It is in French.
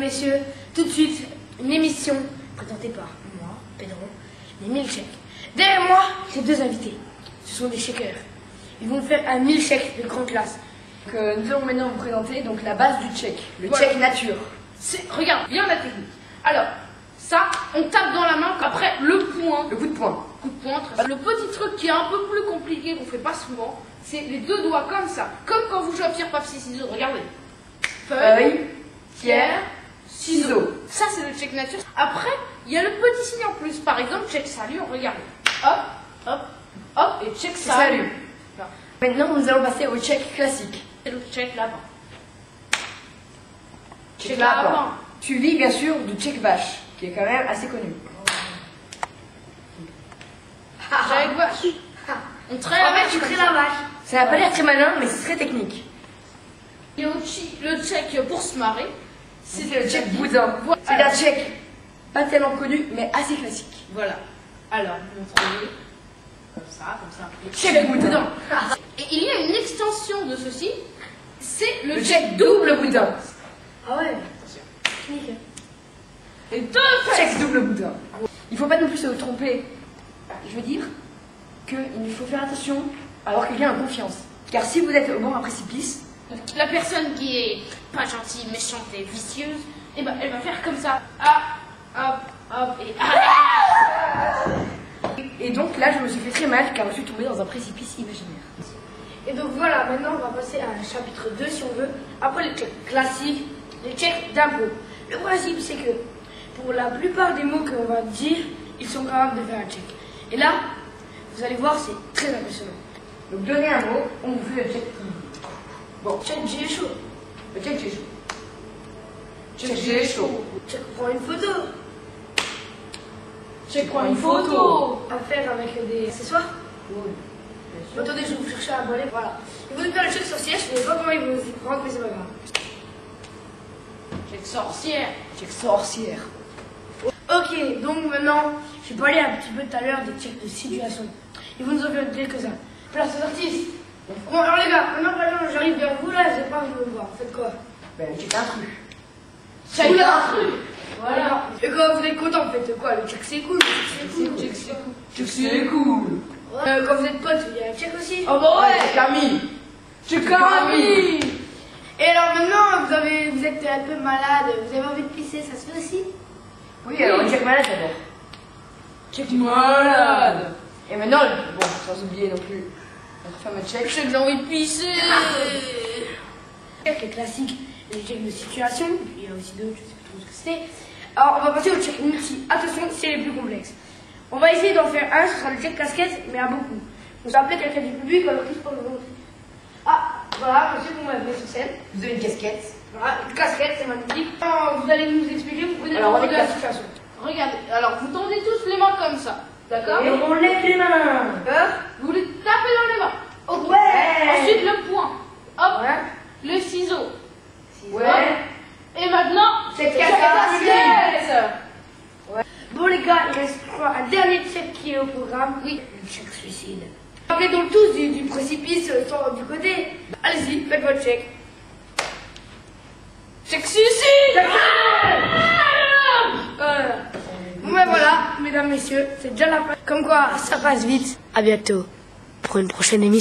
messieurs, tout de suite, une émission présentée par moi, Pedro, les milkshakes. Derrière moi, j'ai deux invités. Ce sont des shakers. Ils vont faire un milkshake de grande classe. Donc, nous allons maintenant vous présenter donc, la base du shake, le shake nature. Regarde, bien la technique. Alors, ça, on tape dans la main, après le point. Le coup de poing. Le petit truc qui est un peu plus compliqué, qu'on fait pas souvent, c'est les deux doigts comme ça. Comme quand vous jouez à pierre, papier, ciseaux. Regardez. Feuille, pierre, ciseaux. Ça, c'est le check nature. Après, il y a le petit signe en plus. Par exemple, check salut, regardez. Hop, hop, hop, et check salut. Maintenant, nous allons passer au check classique. C'est le check lapin. Check lapin. Suivi, bien sûr, du check vache, qui est quand même assez connu. Check vache. On traite la vache. tu crées la vache. Ça n'a pas l'air très malin, mais c'est très technique. Il y a aussi le check pour se marrer. C'est le check boudin. C'est un check pas tellement connu, mais assez classique. Voilà. Alors, vous montrez comme ça. Check boudin. Et il y a une extension de ceci, c'est le check double boudin. Ah ouais. Attention. Et deux check double boudin. Il ne faut pas non plus se tromper. Je veux dire qu'il faut faire attention à avoir quelqu'un en confiance. Car si vous êtes au bord d'un précipice, la personne qui est pas gentille, méchante et vicieuse, eh ben, elle va faire comme ça. Ah, hop, hop, et ah. Et donc là, je me suis fait très mal car je suis tombée dans un précipice imaginaire. Et donc voilà, maintenant on va passer à un chapitre 2 si on veut. Après les checks classiques, les checks d'impro. Le principe c'est que pour la plupart des mots qu'on va dire, ils sont capables de faire un check. Et là, vous allez voir, c'est très impressionnant. Donc donnez un mot, on vous fait le check. Bon, check j'ai chaud. Le check j'ai chaud. Check j'ai chaud. Check prend une photo. Check prend une photo. À faire avec des accessoires. Oui. Attendez, je vais vous chercher un bonnet, voilà. Il faut nous faire le check sorcière, je ne sais pas comment il va vous y prendre, mais c'est pas grave. Check sorcière. Check sorcière. Ok, donc maintenant, j'ai parlé un petit peu tout à l'heure des checks de situation. Il faut nous en faire quelques-uns. Place aux artistes. Bon, alors les gars, maintenant par exemple, j'arrive vers vous là, je sais pas où je me voir. Faites quoi? Ben, check intrus. Check intrus. Voilà. Et quand vous êtes content, faites quoi? Le check c'est cool. Check c'est cool. Quand vous êtes potes, il y a un check aussi. Oh bah ouais, check ami. Check ami. Et alors maintenant, vous êtes un peu malade, vous avez envie de pisser, ça se fait aussi? Oui, alors on check malade d'abord. Check malade. Et maintenant, bon, sans oublier non plus notre fameux check. Je sais que j'ai envie de pisser. Les classiques, les checks de situation, il y a aussi d'autres, je sais plus trop ce que c'était. Alors on va passer au check multi. Attention, c'est les plus complexes. On va essayer d'en faire un, ce sera le check casquette, mais à beaucoup. On va appeler quelqu'un du public, alors qui se pose vous. Ah, voilà, monsieur, vous m'avez sur scène. Vous avez une casquette. Voilà, une casquette, c'est magnifique. Alors, vous allez nous expliquer, vous prenez le alors, de la situation. Regardez, alors vous tendez tous les mains comme ça. D'accord? Et on lève les mains. Vous les tapez dans les mains. Ok. Ouais. Ensuite le poing. Hop. Ouais. Le ciseau. Ouais. Hop. Et maintenant, check casquette. Ouais. Bon les gars, il reste un dernier check qui est au programme. Oui, le check suicide. Appelez donc tous du précipice du côté. Allez-y, faites votre check. Check suicide. Voilà. Bon ben voilà, mesdames, messieurs, c'est déjà la fin. Comme quoi, ça passe vite. À bientôt pour une prochaine émission.